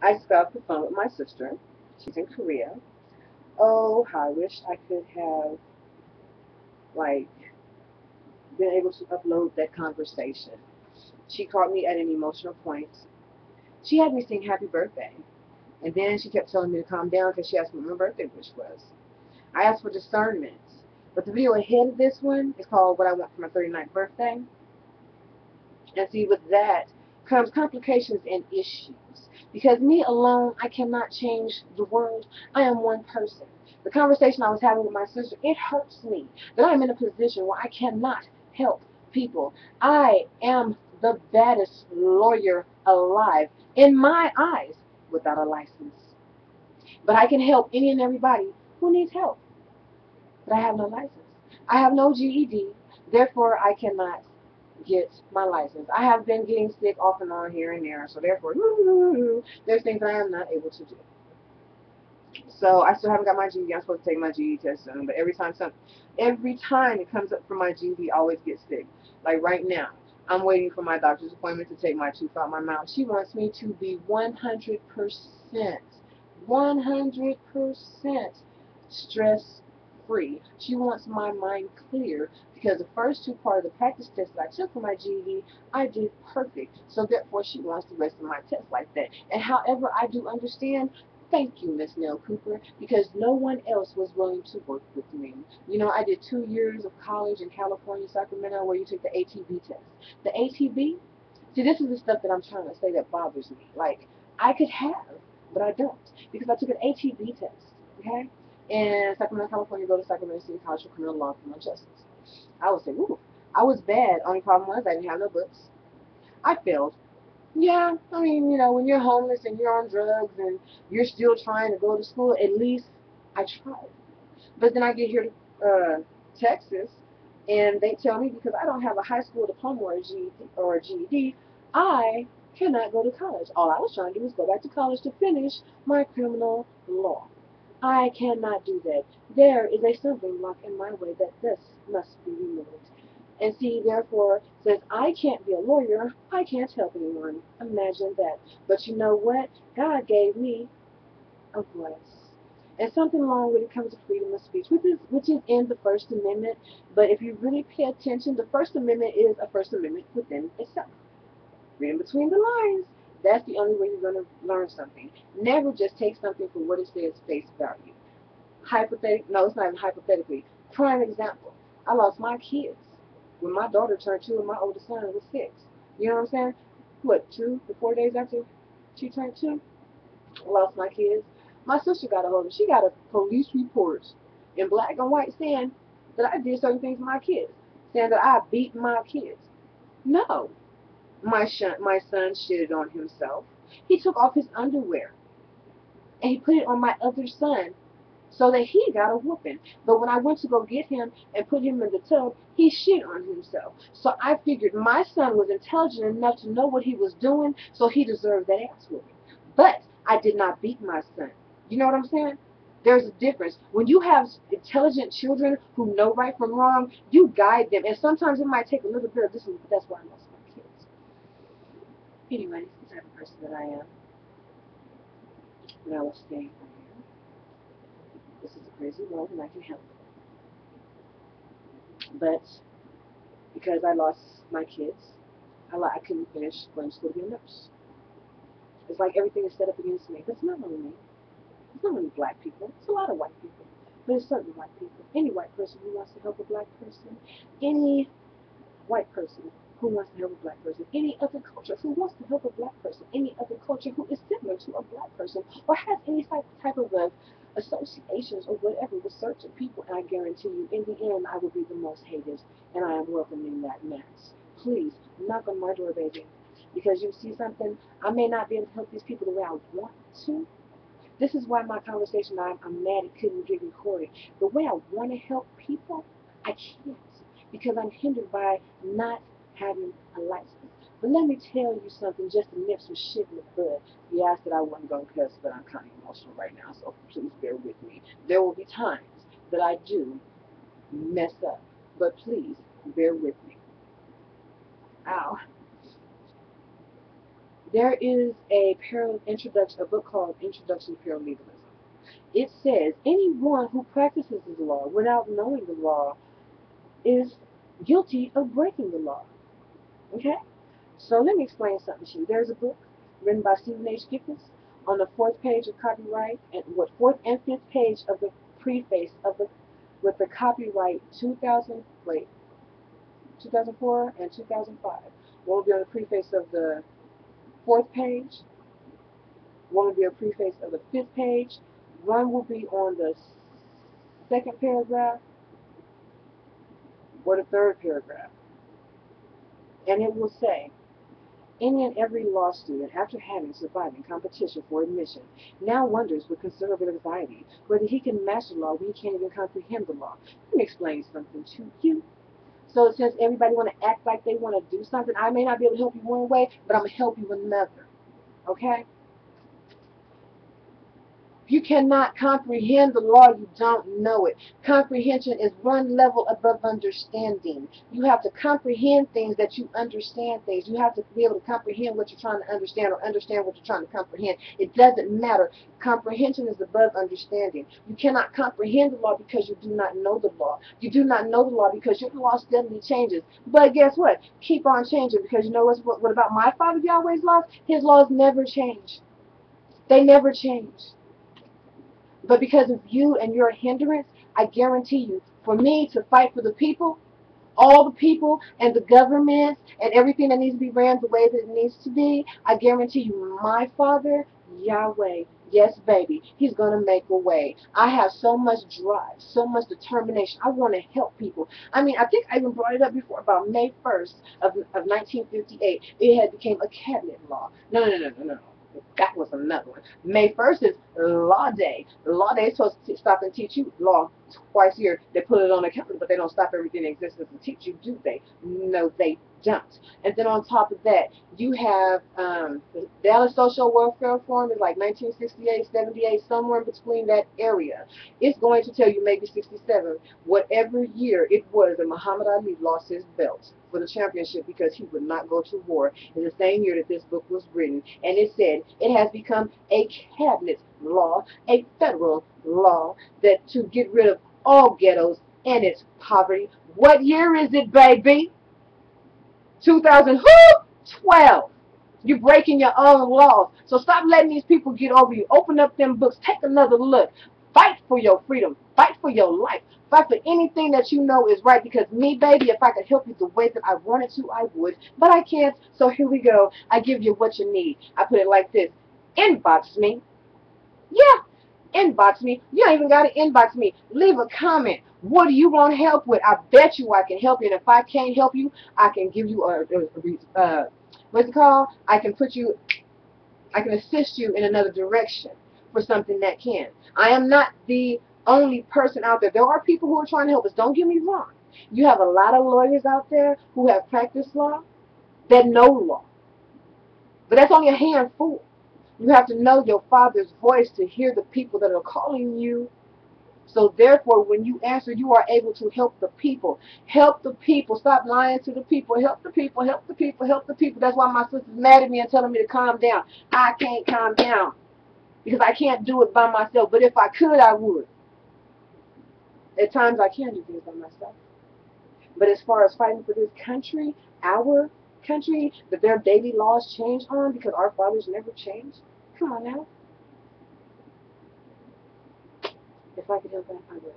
I just got off the phone with my sister. She's in Korea. Oh, how I wish I could have, like, been able to upload that conversation. She caught me at an emotional point. She had me sing happy birthday. And then she kept telling me to calm down because she asked me what my birthday wish was. I asked for discernment. But the video ahead of this one is called What I Want for My 39th Birthday. And see, with that comes complications and issues. Because me alone, I cannot change the world. I am one person. The conversation I was having with my sister, it hurts me that I'm in a position where I cannot help people. I am the baddest lawyer alive, in my eyes, without a license. But I can help any and everybody who needs help. But I have no license. I have no GED, therefore I cannot get my license. I have been getting sick off and on here and there, so therefore there's things that I am not able to do. So I still haven't got my GED. I'm supposed to take my GED test soon, but every time it comes up for my GED, I always get sick. Like right now, I'm waiting for my doctor's appointment to take my tooth out my mouth. She wants me to be 100% stress free. She wants my mind clear because the first two part of the practice test that I took for my GED, I did perfect. So therefore, she wants the rest of my tests like that. And however I do understand, thank you, Miss Nell Cooper, because no one else was willing to work with me. You know, I did 2 years of college in California, Sacramento, where you take the ATB test. The ATB, see, this is the stuff that I'm trying to say that bothers me. Like, I could have, but I don't, because I took an ATB test, okay? In Sacramento, California, go to Sacramento City College for Criminal Law and Criminal Justice. I would say, ooh, I was bad. Only problem was I didn't have no books. I failed. Yeah, I mean, you know, when you're homeless and you're on drugs and you're still trying to go to school, at least I tried. But then I get here to Texas, and they tell me because I don't have a high school diploma or a GED, I cannot go to college. All I was trying to do was go back to college to finish my criminal law. I cannot do that. There is a stumbling block in my way that this must be removed. And see, therefore, since I can't be a lawyer, I can't help anyone. Imagine that. But you know what? God gave me a voice. And something wrong when it comes to freedom of speech, which is in the First Amendment. But if you really pay attention, the First Amendment is a First Amendment within itself. Reading between the lines, that's the only way you're going to learn something. Never just take something for what it says face value. No, it's not even hypothetically. Prime example. I lost my kids when my daughter turned 2 and my oldest son was 6. You know what I'm saying? What, 2 to 4 days after she turned 2? I lost my kids. My sister got a hold of it. She got a police report in black and white saying that I did certain things to my kids, saying that I beat my kids. No. My son shitted on himself. He took off his underwear and he put it on my other son so that he got a whooping. But when I went to go get him and put him in the tub, he shit on himself. So I figured my son was intelligent enough to know what he was doing, so he deserved that ass whooping. But I did not beat my son. You know what I'm saying? There's a difference. When you have intelligent children who know right from wrong, you guide them. And sometimes it might take a little bit of discipline, but that's why I lost my kids. Anyway, this is the type of person that I am. When I was staying here, this is a crazy world and I can help. But because I lost my kids, I couldn't finish going to school to be a nurse. It's like everything is set up against me. But it's not only me. It's not only black people. It's a lot of white people. But it's certain white people. Any white person who wants to help a black person. Any white person who wants to help a black person. Any other culture who wants to help a black person. Any other culture who is similar to a black person or has any type of associations or whatever with certain people. And I guarantee you, in the end, I will be the most hated. And I am welcoming that mass. Please, knock on my door, baby. Because you see something, I may not be able to help these people the way I want to. This is why my conversation, I'm mad it couldn't get recorded. The way I want to help people, I can't. Because I'm hindered by not having a license. But let me tell you something, just to nip some shit in the bud. You asked that I wasn't going to cuss, but I'm kind of emotional right now, so please bear with me. There will be times that I do mess up, but please bear with me. Ow. There is a book called Introduction to Paralegalism. It says anyone who practices the law without knowing the law is guilty of breaking the law. Okay? So let me explain something to you. There's a book written by Stephen H. Gifford on the fourth page of copyright, and fourth and fifth page of the preface of the with the copyright 2004 and 2005. One will be on the preface of the fourth page. One will be a preface of the fifth page. One will be on the second paragraph or the third paragraph. And it will say, any and every law student, after having survived in competition for admission, now wonders with considerable anxiety whether he can master law when he can't even comprehend the law. Let me explain something to you. So since everybody want to act like they want to do something, I may not be able to help you one way, but I'm going to help you another. Okay? You cannot comprehend the law, you don't know it. Comprehension is one level above understanding. You have to comprehend things that you understand things. You have to be able to comprehend what you're trying to understand or understand what you're trying to comprehend. It doesn't matter. Comprehension is above understanding. You cannot comprehend the law because you do not know the law. You do not know the law because your law steadily changes. But guess what? Keep on changing, because you know what about my Father Yahweh's laws? His laws never change. They never change. But because of you and your hindrance, I guarantee you, for me to fight for the people, all the people and the government and everything that needs to be ran the way that it needs to be, I guarantee you, my Father, Yahweh, yes, baby, he's going to make a way. I have so much drive, so much determination. I want to help people. I mean, I think I even brought it up before about May 1st of 1958. It had become a cabinet law. No. That was another one. May 1st is Law Day. Law Day is supposed to stop and teach you law twice a year. They put it on the calendar, but they don't stop everything in existence and teach you, do they? No, they don't. And then on top of that, you have the Dallas Social Welfare Reform is like 1968, 78, somewhere in between that area. It's going to tell you, maybe 67, whatever year it was that Muhammad Ali lost his belt for the championship because he would not go to war, in the same year that this book was written. And it said it has become a cabinet law, a federal law, that to get rid of all ghettos and its poverty. What year is it, baby? 2012. You're breaking your own laws. So stop letting these people get over you. Open up them books. Take another look. Fight for your freedom. Fight for your life. Fight for anything that you know is right. Because me, baby, if I could help you the way that I wanted to, I would. But I can't. So here we go. I give you what you need. I put it like this. Inbox me. Yeah. Inbox me. You don't even got to inbox me. Leave a comment. What do you want help with? I bet you I can help you. And if I can't help you, I can give you what's it called? I can assist you in another direction for something that can. I am not the only person out there. There are people who are trying to help us. Don't get me wrong. You have a lot of lawyers out there who have practiced law that know law. But that's only a handful. You have to know your Father's voice to hear the people that are calling you. So therefore, when you answer, you are able to help the people. Help the people. Stop lying to the people. Help the people. Help the people. Help the people. That's why my sister's mad at me and telling me to calm down. I can't calm down because I can't do it by myself. But if I could, I would. At times, I can do things by myself. But as far as fighting for this country, our country, that their daily laws change on because our fathers never changed, come on now. If I could help that, I would.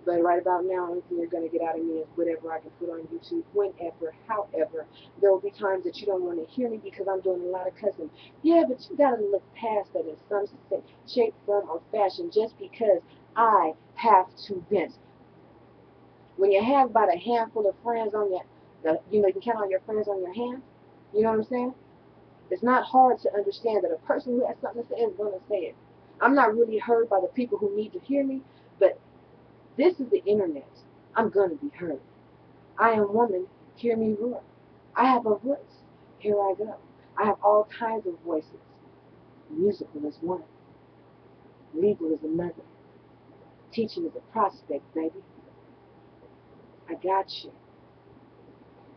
But right about now, the only thing you're going to get out of me is whatever I can put on YouTube, whenever, however. There will be times that you don't want to hear me because I'm doing a lot of cussing. Yeah, but you got to look past that in some shape, form, or fashion just because I have to vent. When you have about a handful of friends on you can count on your friends on your hand. You know what I'm saying? It's not hard to understand that a person who has something to say is going to say it. I'm not really heard by the people who need to hear me, but this is the internet. I'm going to be heard. I am woman. Hear me roar. I have a voice. Here I go. I have all kinds of voices. Musical is one. Legal is another. Teaching is a prospect, baby. I got you.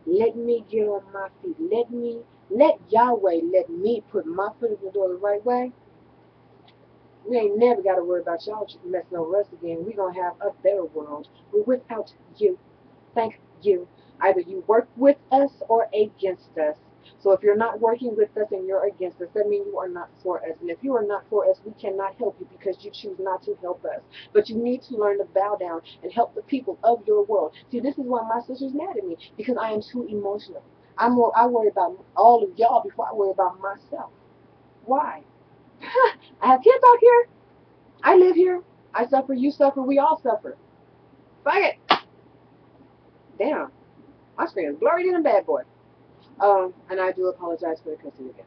Let me get on my feet. Let Yahweh let me put my foot in the door the right way. We ain't never got to worry about y'all messing over us again. We going to have a better world. But without you, thank you. Either you work with us or against us. So if you're not working with us and you're against us, that means you are not for us. And if you are not for us, we cannot help you because you choose not to help us. But you need to learn to bow down and help the people of your world. See, this is why my sister's mad at me, because I am too emotional. I worry about all of y'all before I worry about myself. Why? I have kids out here. I live here. I suffer. You suffer. We all suffer. Fuck it. Damn. My screen is blurry than a bad boy. And I do apologize for the cussing again.